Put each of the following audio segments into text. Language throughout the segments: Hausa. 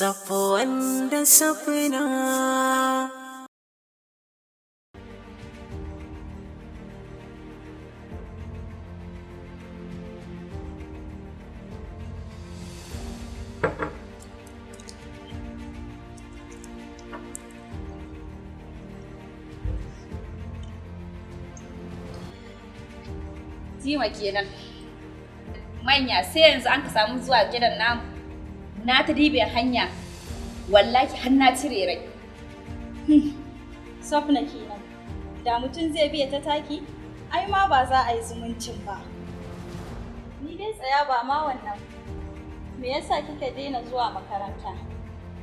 SAFWAN da SAFNA. Zima kenan. Manya sai yanzu an ka samu zuwa gidan namu. Na ta dibe hanya. Wallahi har na cire rai. Safna kenan. Da mutum zai biya ta taki, ai ma ba za a yi zumuncin ba. Ni dai tsaya ba ma wannan. Me yasa kika daina zuwa makaranta?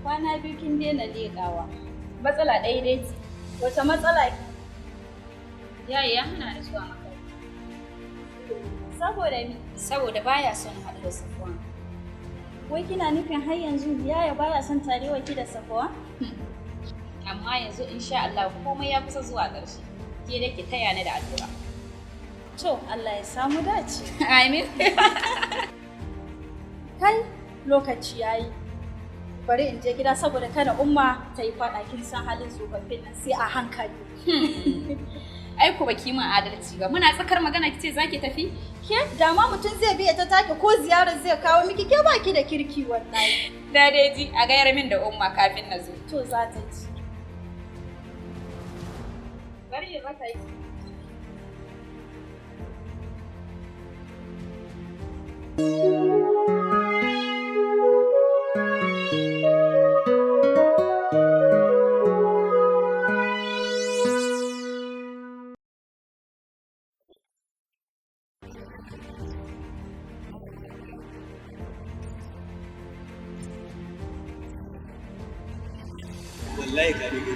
Kwana biyu kin daina leƙawa. Matsala ɗaya dai ce. Wace matsala ki? Yayi ya hana ni zuwa makaranta. Saboda ni. Saboda baya son haɗu da Safwan. Wai kina nufin har yanzu yaya baya son tarewa ki da Safwan? Amma yanzu insha Allah komai ya kusa zuwa ƙarshe. Ke da ki taya ni da addu'a. To Allah ya samu dace. Amin. Kai lokaci yayi. Bari in je gida saboda kada umma ta yi faɗa, kin san halin tsofaffin nan sai a hankali. Ai ku baki min adalci ba. Muna tsakar magana kice zaki tafi? Ke da ma mutum zai biya ta take ko ziyarar zai kawo miki, ke baki da kirki wallahi. Da dai ji a gayar min da umma kafin na zo. To za ta ci. Bari in raka yi. Wallahi ka rige.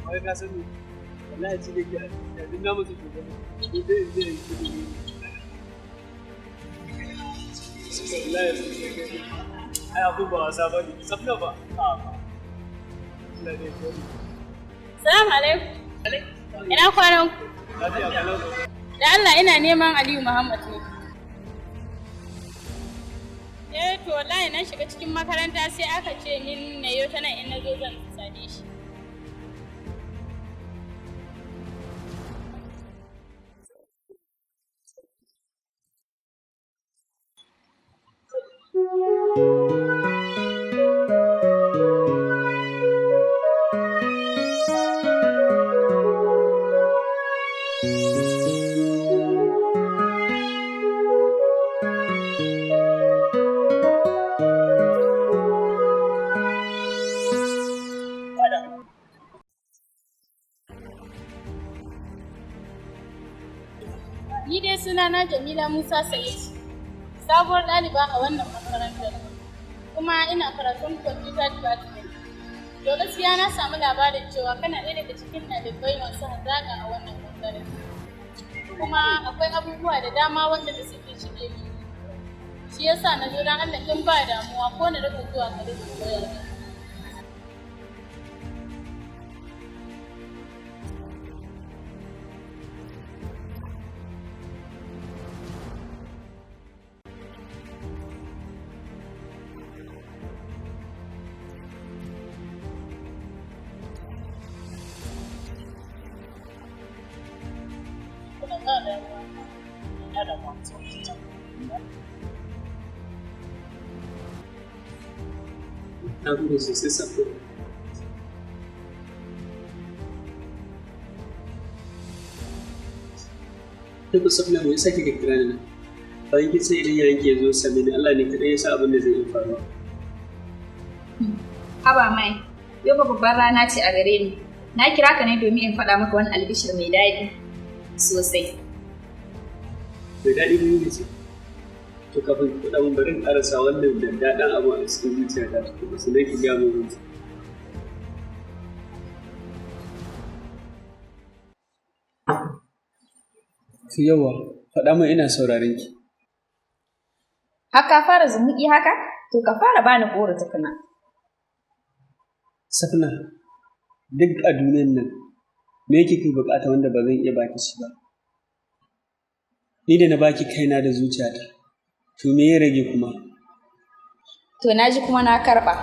Wai ka sani wallahi ci da ke yanzu na musu shugaban zai wallahi ai abin ba wasa ba ne safna ba Salamu alaikum. Ina kwanan ku? Da Allah ina neman Aliyu Muhammad ne. To wallahi na shiga cikin makaranta sai aka ce min na yau ta nan in na zo zan sade shi. Ni dai sunana Jamila Musa Sa'id, sabuwar ɗaliba a wannan makarantar, kuma ina karatun computer department. To gaskiya na samu labarin cewa kana ɗaya daga cikin ɗalibai masu hazaƙa a wannan ɓangaren. Kuma akwai abubuwa da dama wanda da suke shige ni. Shi yasa na zo don Allah in ba damuwa ko na rika zuwa gare ku koyar. Na gode sosai safo. Kai ku safna me yasa kika kira ni nan? Bayan kin san idan yayin ki zo same ni Allah ne kadai ya sa abin da zai yi faruwa. Haba mai, yau fa babbar rana ce a gare ni. Na kira ka ne domin in faɗa maka wani albishir mai daɗi sosai. Mai daɗi ne ce? To kafin ku faɗa min bari in ƙarasa wannan da daɗin abu a cikin zuciyata kuma sannan ki gaya min mutu. Yawa, faɗa min ina sauraron ki. Har ka fara zumuɗi haka? To ka fara bani goro tukuna. Safna, duk a duniyan nan me yake kai bukata wanda ba zan iya baki shi ba? Ni da na baki kaina da zuciyata, to me ya rage kuma? To na ji kuma na karɓa,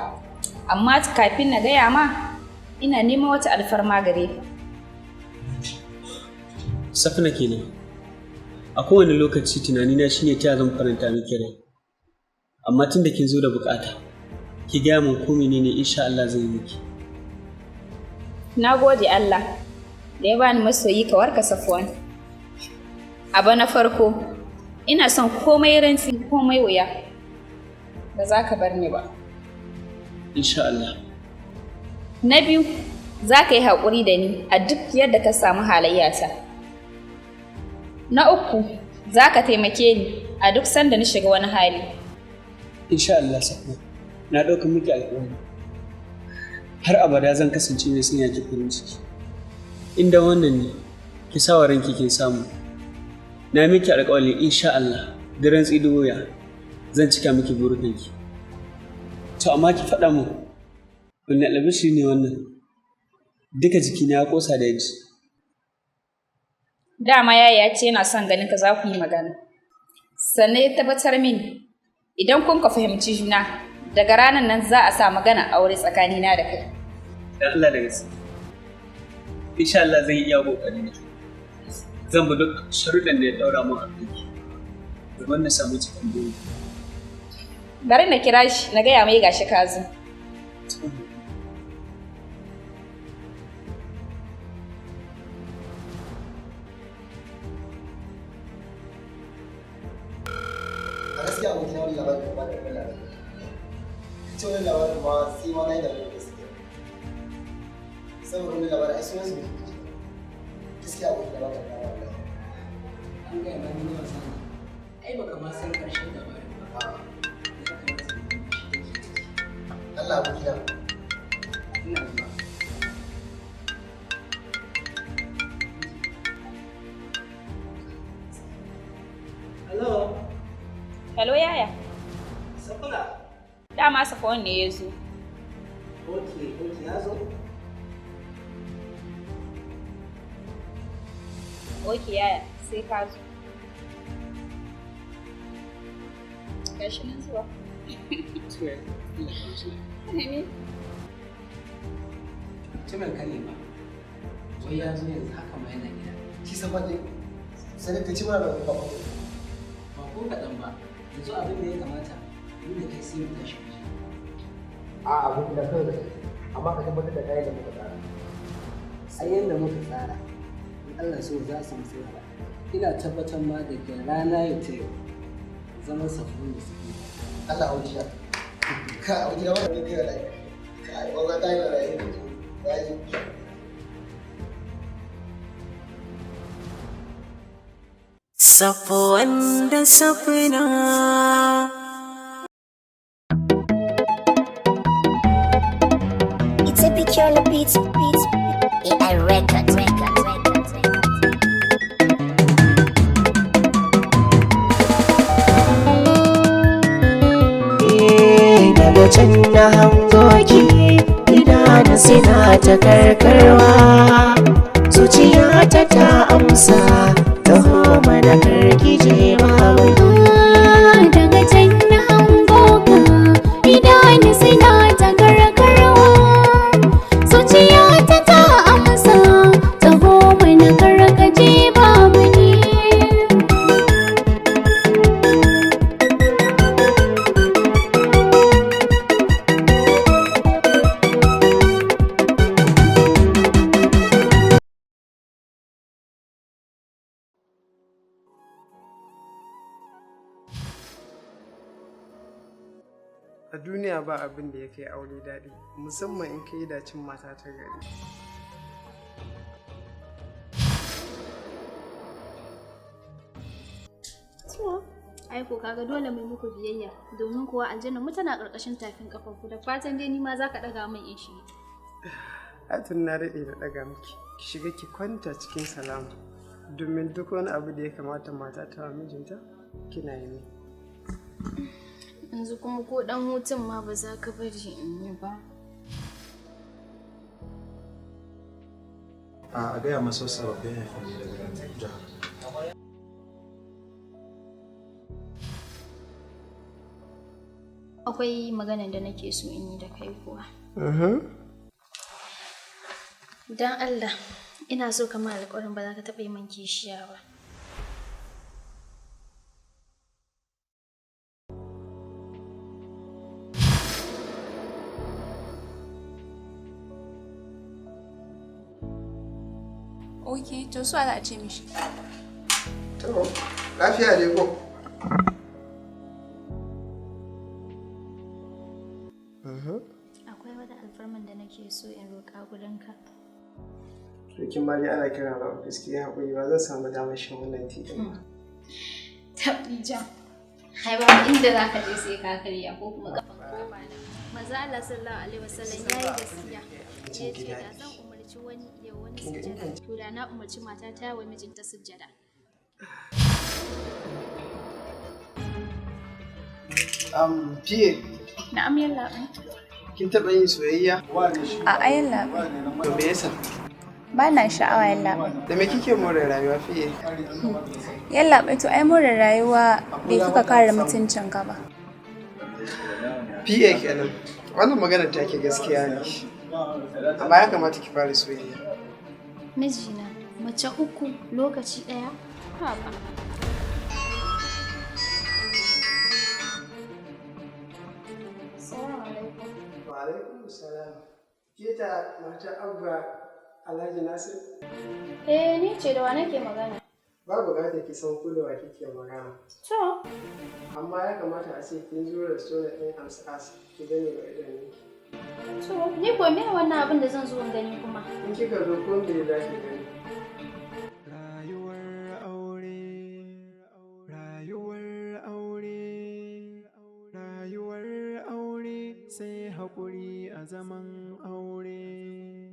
amma kafin na gaya ma ina neman wata alfarma gare ka. Safna kenan. A kowane lokaci tunanina shine ta zan faranta miki rai. Amma tun da kin zo da bukata, ki gaya min ko menene insha Allah zan yi miki. Na gode Allah da ya bani masoyi ka warka Safwan. Abu na farko, ina son komai rantsi komai wuya. Ba za ka bar ni ba. Insha Allah. Na biyu, za ka yi haƙuri da ni a duk yadda ka samu halayyata. Na uku, za ka taimake ni a duk sanda na shiga wani hali. Insha Allah Safna, na ɗauka miki alƙawari. Har abada zan kasance mai sanya ki farin ciki. Inda wannan ne, ki sa wa ranki kin samu. Na miki alƙawari insha Allah, da rantsi da wuya zan cika miki burukanki. To amma ki faɗa mu, wanne albashi ne wannan? Duka jikina ya ƙosa da yaji. Dama yaya ya ce yana son ganin ka za ku yi magana. Sannan ya tabbatar mini, idan kun ka fahimci juna, daga ranar nan za a sa magana aure tsakanina da kai. Da Allah da gaske. Insha Allah zan iya kokari ne. Zan bi duk sharuɗan da ya ɗaura min a kai. Domin na samu cikin buri. Bari na kira shi na gaya mai gashi ka zo. gaskiya abokin wani labarin da ba da wani labarin ita wani labarin ma sai ma na yi da wani gaskiya saboda wani labarin ai sunan su gaskiya abokin labarin da ba da an gaya ma ni wasa ne ai baka ma san karshen labarin ba Allah abokin na ina zuwa hello Hello yaya. Safna. Dama Safwan ne ya zo. Okay, ya zo? Okay yaya, sai ka zo. Gashi nan zuwa. Tunan kane ba. Wai ya zo yanzu haka ma yana gida. shi san fadi sai ka ci mana da wani babu Ba ko kaɗan ba. Yanzu abin da ya kamata ni da kai sai mu tashi mu je. a abokin da kai da kai amma ka tabbatar da kayan da muka tsara Sai yanda muka tsara in Allah so za su mu tsara. Ina tabbatar ma daga rana ya ta yau zaman safuru da suke. Allah hauji ya ka abokin da wani kai da kai ko ga tayi da rai yayi SAFWAN da SAFNA. It's a peculiar beats, AI record. Daga can na hango ki idanu suna ta karkarwa, zuciya ta amsa taho mana karkije babu. Daga can na hango ka idanu suna ta karkarwa, zuciya ta amsa taho mana karkaje babu ni. A duniya ba abin da ya kai aure daɗi, musamman in ka yi dacin mata ta gari. Aiko kaga dole mai muku biyayya domin kuwa aljanna mu tana karkashin tafin kafanku da fatan dai ni ma zaka daga min in shi. Atun na daɗe da ɗaga miki, ki shiga ki kwanta cikin salama, domin duk wani abu da ya kamata mata ta wa mijinta, kina yi ne. Yanzu kuma ko dan hutun ma ba za ka bari in yi ba. A gaya masa sababbin haifan daga jihar. Akwai maganar da nake so in yi da kai kuwa. Don Allah, ina so ka min alƙawarin ba za ka taɓa yi min kishiya ba. Ok, to su ala a ce mishi. To, lafiya ne ko? Akwai wata alfarman da nake so in roƙa gurinka. To kin ma dai ana kira na ofis ki haƙuri ba zan samu damar shan wannan titin ba. Tabbijan. Hai ba inda za ka je sai ka karya ko kuma kafan kofa na. Maza Allah sallallahu alaihi wasallam yayi gaskiya. Ya ce da zan umarci wani ya wani sujjada. To da na umarci mata ta wa mijinta sujjada. Fiye. Na'am yalla. Kin taɓa yin soyayya? A yalla. To me yasa? Ba na sha'awa yalla. Da me kike more rayuwa Fiye? Yalla to ai more rayuwa bai fuka kare mutuncin ka ba. Fiye kenan. Wannan magana take gaskiya ne. Amma ya kamata ki fara soyayya. Mijina, mace uku lokaci ɗaya? Ha ba. Wa alaikum salam. Ke ta mata Abba Alhaji Nasir? Ni ce da wa nake magana. Ba buƙatar ki san ku da wa kike magana. To, Amma ya kamata a ce kin zo restaurant ɗin Amsas ki gane wa idanunki. to, ni ko me wannan abin da zan zo in gani kuma? In kika zo ko me za ki gani? Rayuwar aure sai haƙuri a zaman aure.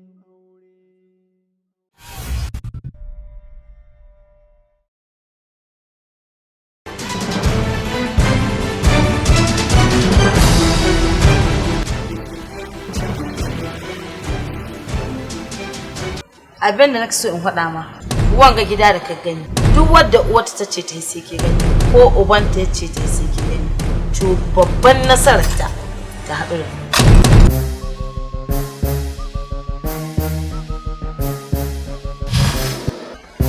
Abin da nake so in faɗa ma wanga gida da ka gani duk wadda uwarta ta ce ta yi sai ke gani ko ubanta ya ce ta yi sai ke gani to babban nasarar ta haɗu da ni.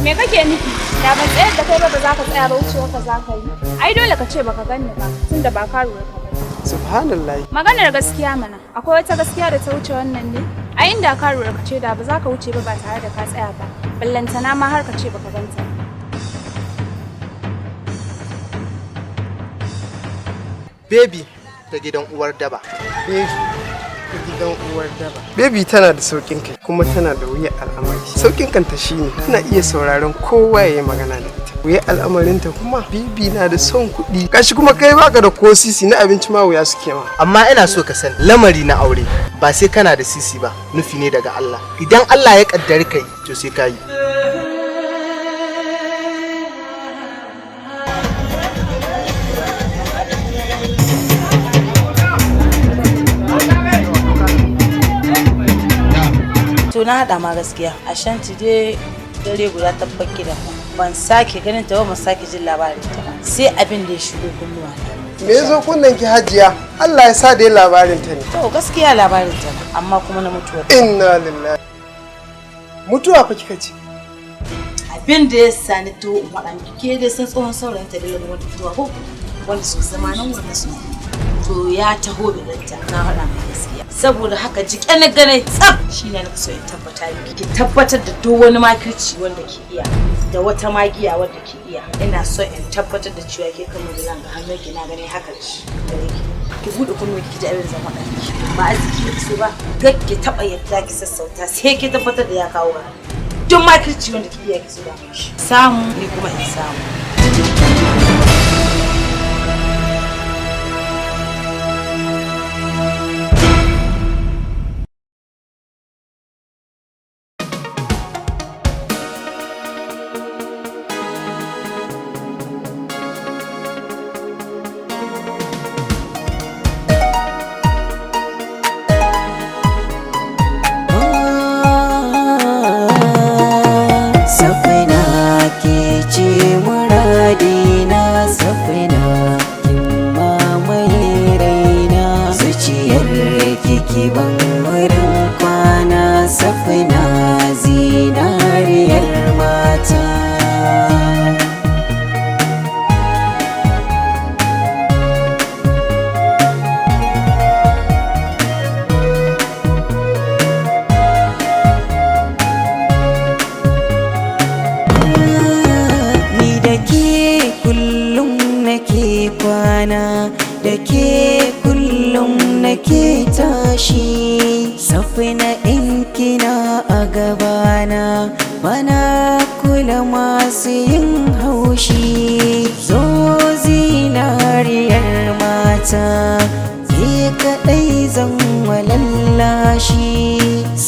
Me kake nufi? Da ban tsayar da kai ba za ka tsaya ba wucewa ka za ka yi. Ai dole ka ce baka ganni ba tunda ba ka lura ka ba. Subhanallah. Maganar gaskiya mana. Akwai wata gaskiya da ta wuce wannan ne? A inda ka lura ka ce da ba za ka wuce ba tare da ka tsaya ba. Ballantana ma har ka ce baka ganta. Baby ta gidan uwar daba. Baby ta gidan uwar daba. Baby tana da saukin kai kuma tana da wuyar al'amari. Saukin kanta shine tana iya sauraron kowa ya yi magana da ita. Wuyar al'amarinta kuma Baby na da son kuɗi. Gashi kuma kai baka da ko sisi na abinci ma wuya suke ma. Amma ina so ka sani lamari na aure ba sai kana da sisi ba, nufi ne daga Allah. Idan Allah ya kaddari kai to sai ka yi. To na haɗa ma gaskiya a shanti dai dare guda tabbar gidan ban sake ganin ta ba ban sake jin labarin ta ba sai abin da ya shigo kunnuwa na. Me yazo kunnen ki Hajiya? Allah ya sa dai labarin ta ne. To gaskiya labarin ta ne amma kuma na mutuwar. Inna lillahi. Mutuwa fa kika ce. Abin da ya sani to in faɗa miki ke dai san tsohon saurayin ta da wani mutuwa ko wanda su zamanin wanda su to ya taho bidanta na faɗa mai gaskiya saboda haka jike na gane tsaf shine na so in tabbata ki tabbatar da duk wani makirci wanda ke iya da wata magiya wanda ke iya ina so in tabbatar da cewa ke kan mulan ga hannun ki na gane haka shi gare ki bude kunnu ki ji abin zama da ki ba arziki ki so ba ki taba yadda ki sassauta sai ki tabbatar da ya kawo ga duk makirci wanda ke iya ki so da shi samu ni kuma in samu. kullum nake tashi. Safna in kina a gabana bana kula masu yin haushi. Zo zinariyar mata ke kaɗai zan walallashi.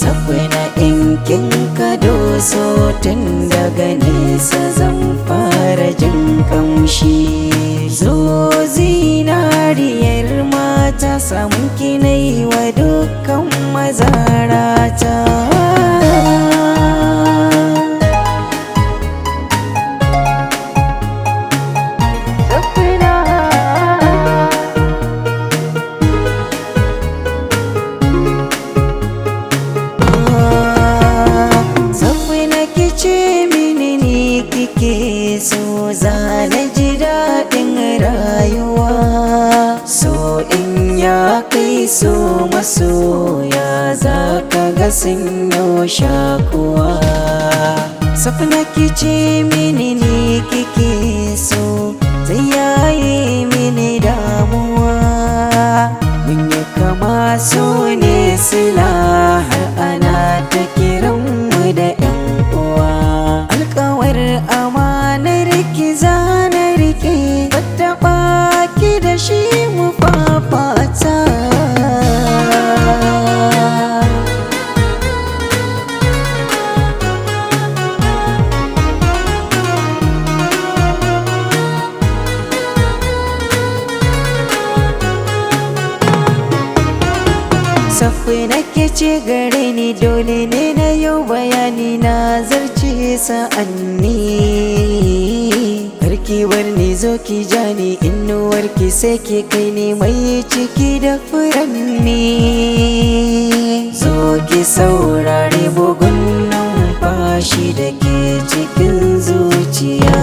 Safna in kin kado so tun daga nesa zan fara jin kamshi. Zo zinariyar mata samun kinai wa dukkan mazarata. So zana ji daɗin rayuwa. So in ya kai so masoya za ka ga sun yau shakuwa. Safna ki ce mini ni kike so zai yaye mini damuwa. Mun yi kama so ne sila har ana ta kiran mu da 'yan uwa. Alƙawar amanar ki zana rike, wadda baki da shi mu fafata. Safna ke ce gare ni dole ne na yau bayani na zarce sa'anni. Karki bar ni zo ki jani inuwar ki sai ki kai ni mai ciki da furanni. Zo ki saurari bugun numfashi da ke cikin zuciya.